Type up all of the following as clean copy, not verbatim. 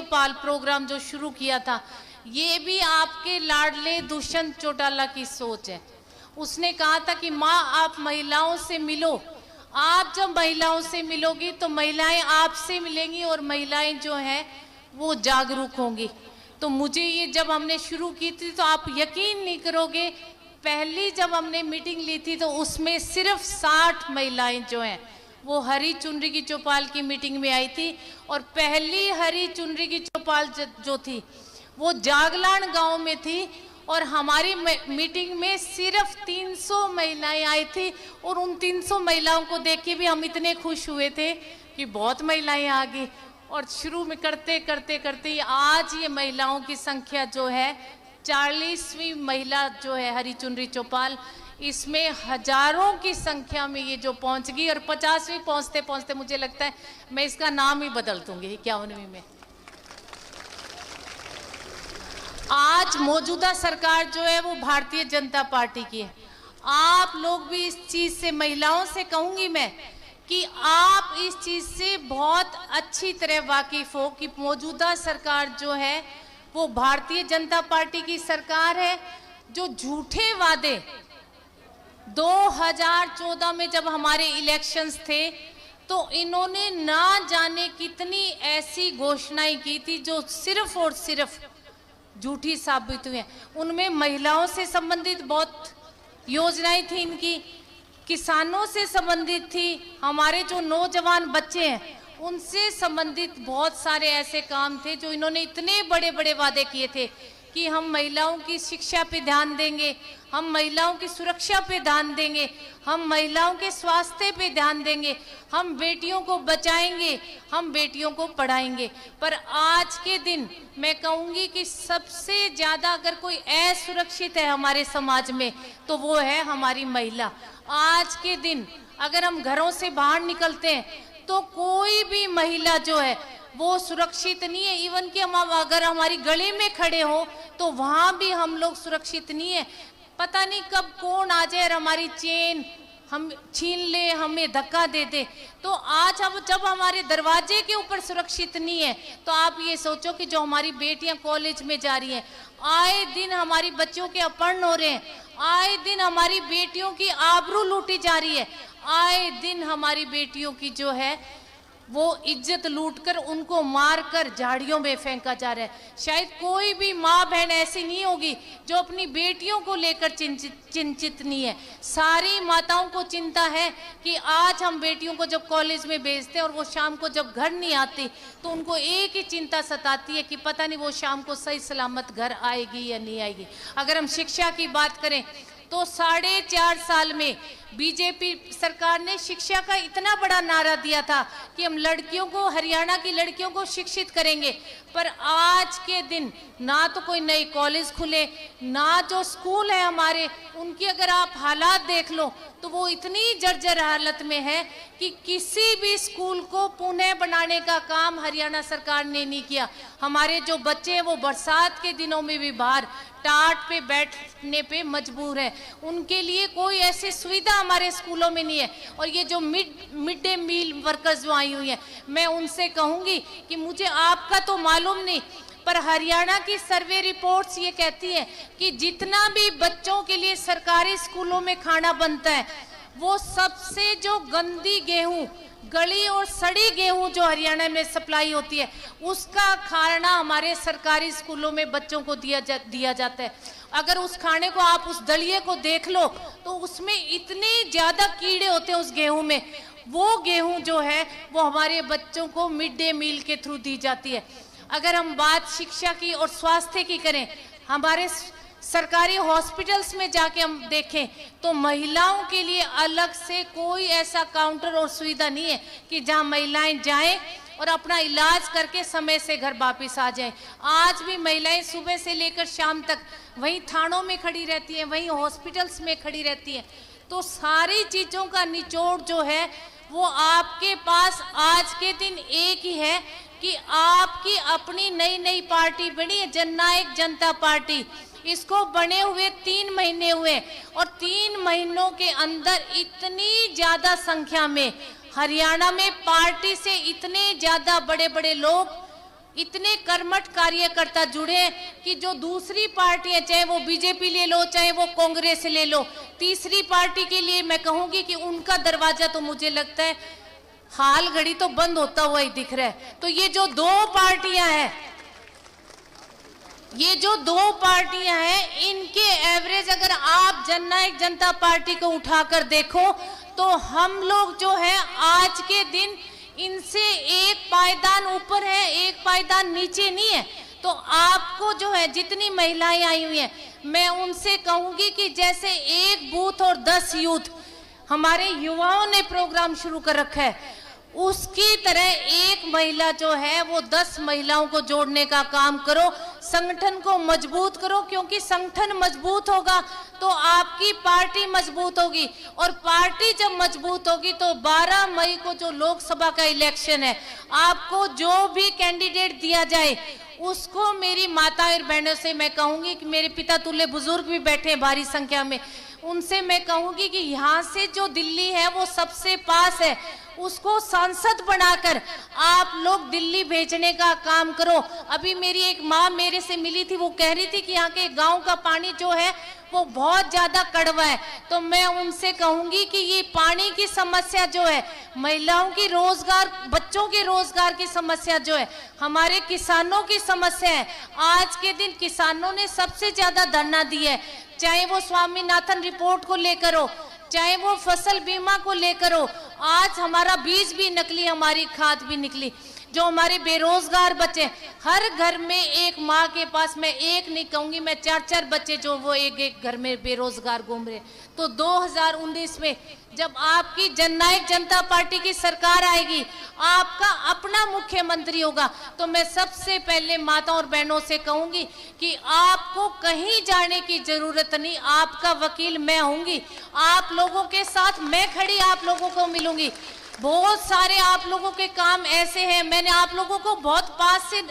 चौपाल programme जो शुरू किया था, ये भी आपके लाडले दुष्यंत चौटाला की सोच है। उसने कहा था कि माँ आप महिलाओं से मिलो, आप जब महिलाओं से मिलोगी तो महिलाएं आपसे मिलेंगी और महिलाएं जो हैं वो जागरूक होंगी। तो मुझे ये जब हमने शुरू की थी तो आप यकीन नहीं करोगे, पहली जब हमने मीटिंग ली थी तो उसमें सिर्फ 60 महिलाएं जो हैं वो हरी चुनरी की चौपाल की मीटिंग में आई थी। और पहली हरी चुनरी की चौपाल जो थी वो जागलान गांव में थी और हमारी मीटिंग में सिर्फ 300 महिलाएं आई थी। और उन 300 महिलाओं को देख के भी हम इतने खुश हुए थे कि बहुत महिलाएं आ गई। और शुरू में करते करते करते आज ये महिलाओं की संख्या जो है 40वीं महिला जो है हरी चुनरी चौपाल, इसमें हजारों की संख्या में ये जो पहुंच गई। और 50वीं पहुंचते पहुंचते मुझे लगता है मैं इसका नाम ही बदल दूंगी 51वीं में। आज मौजूदा सरकार जो है वो भारतीय जनता पार्टी की है। आप लोग भी इस चीज से, महिलाओं से कहूंगी मैं कि आप इस चीज से बहुत अच्छी तरह वाकिफ हो कि मौजूदा सरकार जो है वो भारतीय जनता पार्टी की सरकार है। जो झूठे वादे 2014 में जब हमारे इलेक्शंस थे तो इन्होंने ना जाने कितनी ऐसी घोषणाएं की थी जो सिर्फ और सिर्फ झूठी साबित हुई हैं। उनमें महिलाओं से संबंधित बहुत योजनाएं थी इनकी, किसानों से संबंधित थी, हमारे जो नौजवान बच्चे हैं उनसे संबंधित बहुत सारे ऐसे काम थे जो इन्होंने इतने बड़े बड़े वादे किए थे कि हम महिलाओं की शिक्षा पे ध्यान देंगे, हम महिलाओं की सुरक्षा पे ध्यान देंगे, हम महिलाओं के स्वास्थ्य पे ध्यान देंगे, हम बेटियों को बचाएंगे, हम बेटियों को पढ़ाएंगे। पर आज के दिन मैं कहूंगी कि सबसे ज्यादा अगर कोई असुरक्षित है हमारे समाज में तो वो है हमारी महिला। आज के दिन अगर हम घरों से बाहर निकलते हैं तो कोई भी महिला जो है वो सुरक्षित नहीं है। इवन कि हम अगर हमारी गली में खड़े हो तो वहां भी हम लोग सुरक्षित नहीं है। पता नहीं कब कौन आ जाए और हमारी चेन हम छीन ले, हमें धक्का दे दे। तो आज हम जब हमारे दरवाजे के ऊपर सुरक्षित नहीं है तो आप ये सोचो कि जो हमारी बेटियां कॉलेज में जा रही हैं, आए दिन हमारी बच्चियों के अपहरण हो रहे हैं, आए दिन हमारी बेटियों की आबरू लूटी जा रही है, आए दिन हमारी बेटियों की जो है वो इज्जत लूटकर उनको मारकर झाड़ियों में फेंका जा रहा है। शायद कोई भी माँ बहन ऐसी नहीं होगी जो अपनी बेटियों को लेकर चिंतित नहीं है। सारी माताओं को चिंता है कि आज हम बेटियों को जब कॉलेज में भेजते हैं और वो शाम को जब घर नहीं आती तो उनको एक ही चिंता सताती है कि पता नहीं वो शाम को सही सलामत घर आएगी या नहीं आएगी। अगर हम शिक्षा की बात करें तो 4.5 साल में बीजेपी सरकार ने शिक्षा का इतना बड़ा नारा दिया था कि हम लड़कियों को, हरियाणा की लड़कियों को शिक्षित करेंगे। पर आज के दिन ना तो कोई नई कॉलेज खुले, ना जो स्कूल है हमारे उनकी अगर आप हालात देख लो तो वो इतनी जर्जर हालत में है कि किसी भी स्कूल को पुनः बनाने का काम हरियाणा सरकार ने नहीं किया। हमारे जो बच्चे हैं वो बरसात के दिनों में भी बाहर टाट पे बैठने पे मजबूर है, उनके लिए कोई ऐसी सुविधा हमारे स्कूलों में नहीं है। और ये जो मिड डे मील वर्कर्स जो आई हुई हैं, मैं उनसे कहूंगी कि मुझे आपका तो मालूम नहीं पर हरियाणा की सर्वे रिपोर्ट्स ये कहती है कि जितना भी बच्चों के लिए सरकारी स्कूलों में खाना बनता है वो सबसे जो गंदी गेहूं, गली और सड़ी गेहूं जो हरियाणा में सप्लाई होती है उसका खाना हमारे सरकारी स्कूलों में बच्चों को दिया जाता है। अगर उस खाने को आप उस दलिये को देख लो तो उसमें इतने ज्यादा कीड़े होते हैं उस गेहूं में। वो गेहूं जो है वो हमारे बच्चों को मिड डे मील के थ्रू दी जाती है। अगर हम बात शिक्षा की और स्वास्थ्य की करें, हमारे सरकारी हॉस्पिटल्स में जाके हम देखें तो महिलाओं के लिए अलग से कोई ऐसा काउंटर और सुविधा नहीं है कि जहां महिलाएं जाएं और अपना इलाज करके समय से घर वापस आ जाएं। आज भी महिलाएं सुबह से लेकर शाम तक वहीं थानों में खड़ी रहती हैं, वहीं हॉस्पिटल्स में खड़ी रहती हैं। तो सारी चीजों का निचोड़ जो है वो आपके पास आज के दिन एक ही है कि आपकी अपनी नई पार्टी बनी है, जननायक जनता पार्टी। इसको बने हुए 3 महीने हुए और 3 महीनों के अंदर इतनी ज्यादा संख्या में हरियाणा में पार्टी से इतने ज्यादा बड़े बड़े लोग इतने कर्मठ कार्यकर्ता जुड़े हैं कि जो दूसरी पार्टियां, चाहे वो बीजेपी ले लो, चाहे वो कांग्रेस ले लो, तीसरी पार्टी के लिए मैं कहूंगी कि उनका दरवाजा तो मुझे लगता है हाल घड़ी तो बंद होता हुआ ही दिख रहा है। तो ये जो दो पार्टियां हैं, ये जो दो पार्टियां हैं, इनके एवरेज अगर आप जननायक जनता पार्टी को उठाकर देखो तो हम लोग जो है आज के दिन इनसे एक पायदान ऊपर है, एक पायदान नीचे नहीं है। तो आपको जो है जितनी महिलाएं आई हुई हैं, मैं उनसे कहूंगी कि जैसे एक बूथ और 10 यूथ हमारे युवाओं ने प्रोग्राम शुरू कर रखा है, उसकी तरह एक महिला जो है वो 10 महिलाओं को जोड़ने का काम करो, संगठन को मजबूत करो, क्योंकि संगठन मजबूत होगा तो आपकी पार्टी मजबूत होगी, और पार्टी जब मजबूत होगी तो 12 मई को जो लोकसभा का इलेक्शन है, आपको जो भी कैंडिडेट दिया जाए उसको मेरी माता और बहनों से मैं कहूंगी कि मेरे पिता तुल्य बुजुर्ग भी बैठे हैं भारी संख्या में, उनसे मैं कहूंगी कि यहाँ से जो दिल्ली है वो सबसे पास है, उसको सांसद बनाकर आप लोग दिल्ली भेजने का काम करो। अभी मेरी एक माँ मेरे से मिली थी, वो कह रही थी कि यहाँ के गांव का पानी जो है वो बहुत ज्यादा कड़वा है। तो मैं उनसे कहूंगी कि ये पानी की समस्या जो है, महिलाओं की रोजगार, बच्चों के रोजगार की समस्या जो है, हमारे किसानों की समस्या है। आज के दिन किसानों ने सबसे ज्यादा धरना दिया है, चाहे वो स्वामीनाथन रिपोर्ट को लेकर हो, चाहे वो फसल बीमा को लेकर हो। आज हमारा बीज भी नकली, हमारी खाद भी निकली। जो हमारे बेरोजगार बच्चे, हर घर में एक माँ के पास, मैं एक नहीं कहूंगी, मैं 4-4 बच्चे जो वो एक घर में बेरोजगार घूम रहे। तो 2019 में जब आपकी जननायक जनता पार्टी की सरकार आएगी, आपका अपना मुख्यमंत्री होगा, तो मैं सबसे पहले माता और बहनों से कहूंगी कि आपको कहीं जाने की जरूरत नहीं, आपका वकील मैं होंगी, आप लोगों के साथ मैं खड़ी आप लोगों को मिलूंगी। बहुत सारे आप लोगों के काम ऐसे हैं, मैंने आप लोगों को बहुत पास से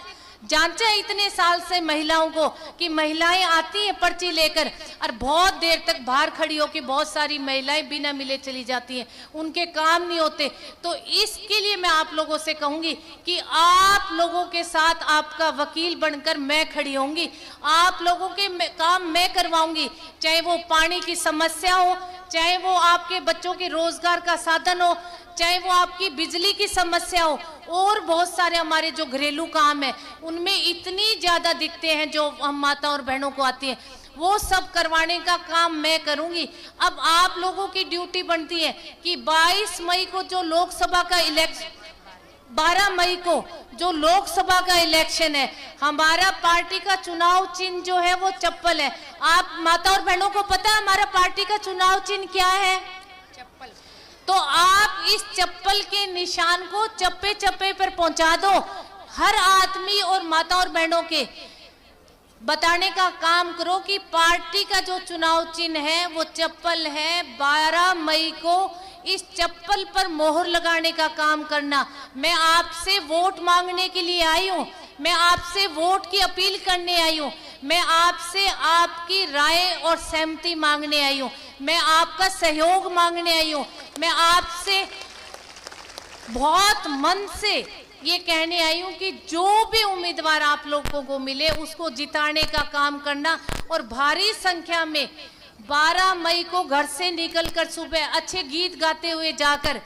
जांचा इतने साल से महिलाओं को, कि महिलाएं आती हैं पर्ची लेकर और बहुत देर तक बाहर खड़ी होकर बहुत सारी महिलाएं बिना मिले चली जाती हैं, उनके काम नहीं होते। तो इसके लिए मैं आप लोगों से कहूंगी कि आप लोगों के साथ आपका वकील बनकर मैं खड़ी होंगी, आप लोगों के काम मैं करवाऊंगी, चाहे वो पानी की समस्या हो, चाहे वो आपके बच्चों के रोजगार का साधन हो, चाहे वो आपकी बिजली की समस्या हो, और बहुत सारे हमारे जो घरेलू काम है उनमें इतनी ज्यादा दिक्कतें हैं जो हम माता और बहनों को आती हैं, वो सब करवाने का काम मैं करूंगी। अब आप लोगों की ड्यूटी बनती है कि 22 मई को जो लोकसभा का इलेक्शन, 12 मई को जो लोकसभा का इलेक्शन है, हमारा पार्टी का चुनाव चिन्ह जो है वो चप्पल है। आप माता और बहनों को पता है हमारा पार्टी का चुनाव चिन्ह क्या है? चप्पल। तो आप इस चप्पल के निशान को चप्पे चप्पे पर पहुंचा दो, हर आदमी और माता और बहनों के बताने का काम करो कि पार्टी का जो चुनाव चिन्ह है वो चप्पल है। 12 मई को इस चप्पल पर मोहर लगाने का काम करना। मैं आपसे वोट मांगने के लिए आई हूँ, मैं आपसे वोट की अपील करने आई हूँ, मैं आपसे आपकी राय और सहमति मांगने आई हूँ, मैं आपका सहयोग मांगने आई हूँ, मैं आपसे बहुत मन से ये कहने आई हूँ कि जो भी उम्मीदवार आप लोगों को मिले उसको जिताने का काम करना, और भारी संख्या में 12 मई को घर से निकलकर सुबह अच्छे गीत गाते हुए जाकर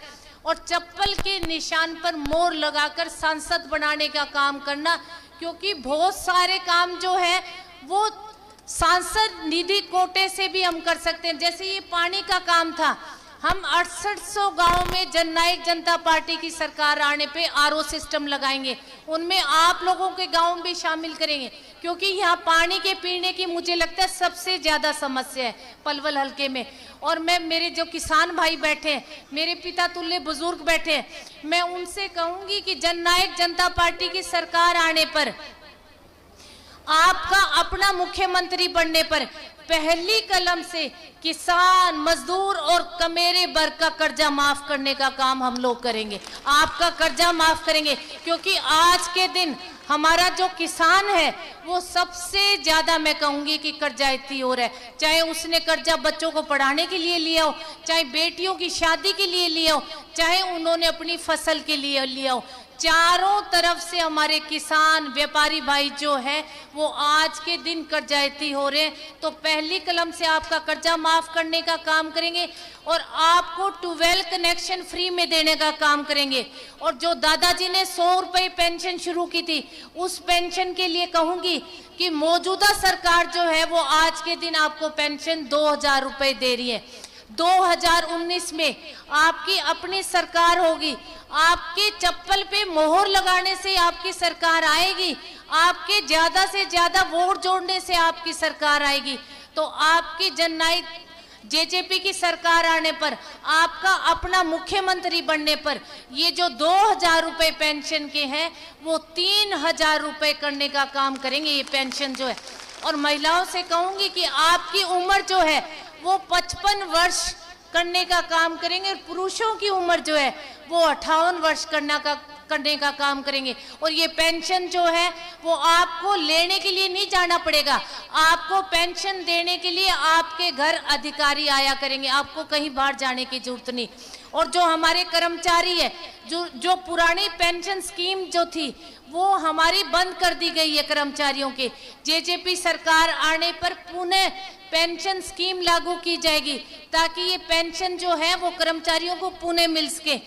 और चप्पल के निशान पर मोहर लगाकर सांसद बनाने का काम करना। क्योंकि बहुत सारे काम जो है वो सांसद निधि कोटे से भी हम कर सकते हैं। जैसे ये पानी का काम था, हम 6800 गांव में जननायक जनता पार्टी की सरकार आने पे आरओ सिस्टम लगाएंगे, उनमें आप लोगों के गांव भी शामिल करेंगे, क्योंकि यहाँ पानी के पीने की मुझे लगता है सबसे ज्यादा समस्या है पलवल हलके में। और मैं, मेरे जो किसान भाई बैठे हैं, मेरे पिता तुल्य बुजुर्ग बैठे हैं, मैं उनसे कहूंगी कि जननायक जनता पार्टी की सरकार आने पर, आपका अपना मुख्यमंत्री बनने पर पहली कलम से किसान, मजदूर और कमेरे वर्ग का कर्जा माफ करने का काम हम लोग करेंगे, आपका कर्जा माफ करेंगे। क्योंकि आज के दिन हमारा जो किसान है वो सबसे ज्यादा, मैं कहूंगी कि कर्जा इतनी हो रहा है, चाहे उसने कर्जा बच्चों को पढ़ाने के लिए लिया हो, चाहे बेटियों की शादी के लिए लिया हो, चाहे उन्होंने अपनी फसल के लिए लिया हो, चारों तरफ से हमारे किसान व्यापारी भाई जो है वो आज के दिन कर्जायती हो रहे हैं। तो पहली कलम से आपका कर्जा माफ करने का काम करेंगे और आपको ट्यूबवेल कनेक्शन फ्री में देने का काम करेंगे। और जो दादाजी ने 100 रुपए पेंशन शुरू की थी, उस पेंशन के लिए कहूंगी कि मौजूदा सरकार जो है वो आज के दिन आपको पेंशन 2000 रुपए दे रही है। 2019 में आपकी अपनी सरकार होगी, आपके चप्पल पे मोहर लगाने से आपकी सरकार आएगी, आपके ज्यादा से ज्यादा वोट जोड़ने से आपकी सरकार आएगी। तो आपकी जननायक जेजेपी की सरकार आने पर, आपका अपना मुख्यमंत्री बनने पर ये जो 2000 रुपए पेंशन के हैं वो 3000 रुपए करने का काम करेंगे ये पेंशन जो है। और महिलाओं से कहूंगी कि आपकी उम्र जो है वो 55 वर्ष करने का काम करेंगे और पुरुषों की उम्र जो है वो 58 वर्ष करने का काम करेंगे। और ये पेंशन जो है वो आपको लेने के लिए नहीं जाना पड़ेगा, आपको पेंशन देने के लिए आपके घर अधिकारी आया करेंगे, आपको कहीं बाहर जाने की जरूरत नहीं। और जो हमारे कर्मचारी है, जो पुरानी पेंशन स्कीम जो थी वो हमारी बंद कर दी गई है कर्मचारियों के, जेजेपी सरकार आने पर पुनः पेंशन स्कीम लागू की जाएगी ताकि ये पेंशन जो है वो कर्मचारियों को पुनः मिल सके।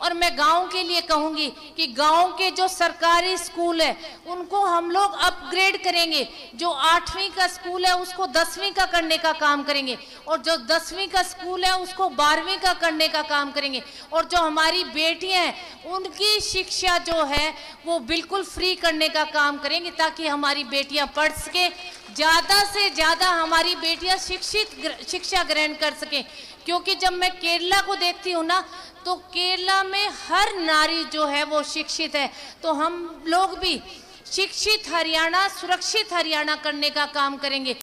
और मैं गांव के लिए कहूंगी कि गांव के जो सरकारी स्कूल है उनको हम लोग अपग्रेड करेंगे। जो 8वीं का स्कूल है उसको 10वीं का करने का काम करेंगे और जो 10वीं का स्कूल है उसको 12वीं का करने का काम करेंगे। और जो हमारी बेटियां हैं उनकी शिक्षा जो है वो बिल्कुल फ्री करने का काम करेंगे ताकि हमारी बेटियां पढ़ सके, ज्यादा से ज्यादा हमारी बेटियां शिक्षा ग्रहण कर सके। क्योंकि जब मैं केरला को देखती हूँ ना तो केरला में हर नारी जो है वो शिक्षित है। तो हम लोग भी शिक्षित हरियाणा, सुरक्षित हरियाणा करने का काम करेंगे।